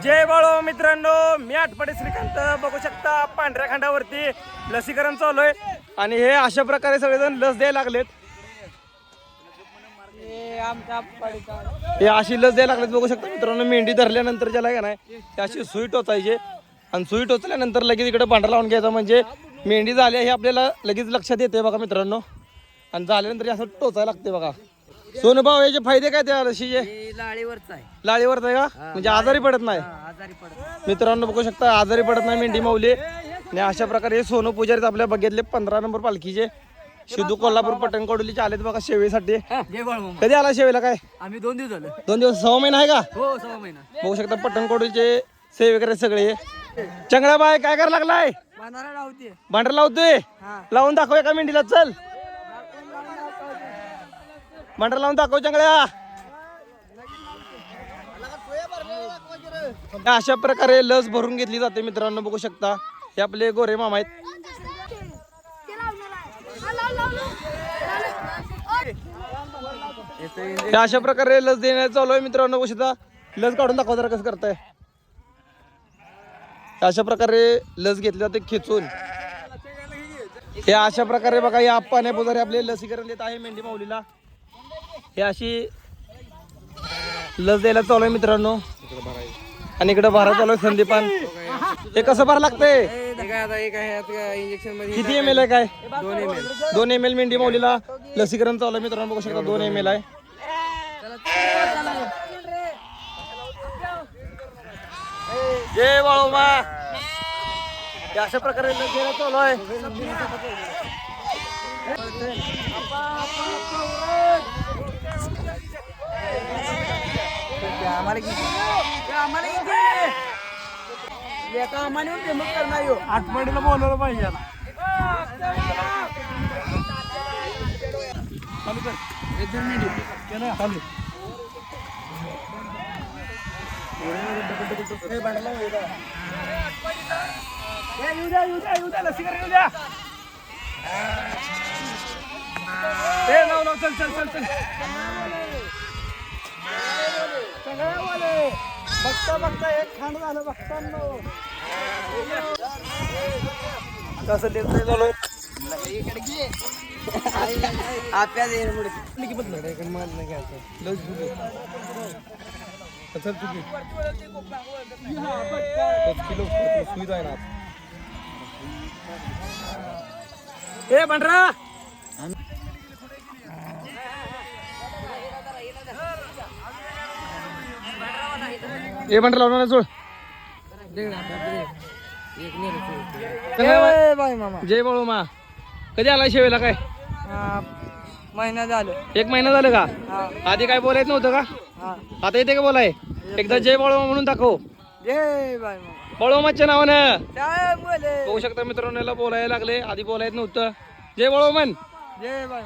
जय बाळो मित्रांनो, मी आटपाडी श्रीकांत. बघू शकता पांढऱ्या खांडावरती लसीकरण चालू आहे आणि हे अशा प्रकारे सगळेजण लस द्यायला लागलेत. हे अशी लस द्यायला लागलेत. बघू शकता मित्रांनो, मेंढी धरल्यानंतर ज्याला का नाही अशी सुई टोचायची आणि सुई टोचल्यानंतर लगेच इकडे भांडा लावून घ्यायचा, म्हणजे मेंढी झाली हे आपल्याला लगेच लक्षात येते बघा मित्रांनो. आणि झाल्यानंतर असं टोचायला लागते बघा. सोनू भाऊ, याचे फायदे काय त्या लशीचे? लाळीवरच आहे. लाळीवरच आहे का? म्हणजे आजारी पडत नाही आजारी पडत मित्रांनो. बघू शकता आजारी पडत नाही मेंढी माऊली. आणि अशा प्रकारे सोनू पुजारी आपल्या बघितले 15 नंबर पालखीचे सिद्धू कोल्हापूर पटणकोडलीचे आलेत बघा शेवेसाठी. जय बाळू. कधी आला शेवेला? काय आम्ही 2 दिवस झाले. 2 दिवस, 6 महिना आहे का? हो 6 महिना. बघू शकता पटणकोडलीचे सेवे वगैरे सगळे. चंगळा बाय काय करायला लागलाय? बांधारा लावते. भांडर लावतोय. लावून दाखव एका मेंढीला. चल भांडर लावून दाखव चंगळ्या. अशा प्रकारे लस भरून घेतली जाते मित्रांनो. बघू शकता हे आपले गोरे मामा आहेत. अशा प्रकारे लस देण्यात चालू आहे मित्रांनो. बघू शकता लस काढून दाखवा जरा कसं करताय. अशा प्रकारे लस घेतली जाते खेचून. हे अशा प्रकारे बघा या पाण्या पुजारी आपले लसीकरण देत आहे मेंढी माऊलीला. हे अशी लस द्यायला चालू आहे मित्रांनो. आणि इकडे भरा चालू आहे संदीपान. हे कसं भरा लागतंय? इंजेक्शन मध्ये किती ml आहे? काय 2 ml. 2 ml मेंढी माऊलीला लसीकरण चालू आहे मित्रांनो. बघू शकता 2 ml आहे. जय बाळोबा. अशा प्रकारे लस द्यायला चालू आहे. आठवडीला बोलवलं पाहिजे. चल चल चल चल. बघता बघता एक खांड झालं बघताना. कसं देत चालू आपल्या ए बंडरा. ए बंडरा लावणार नाही. सोड. जय बाळू मा. कधी आला शेवेला? काय महिना झालं. 1 महिना झालं का? आधी काय बोलायचं नव्हतं का? आता येते का बोलाय? एकदा जय बाळू म्हणून दाखव. जय बाय बाळूमाच्या नावानं. बोले. बघू शकता मित्रांनो याला बोलायला लागले. आधी बोलायचं नव्हतं. जय बाळू म्हण. जय बाय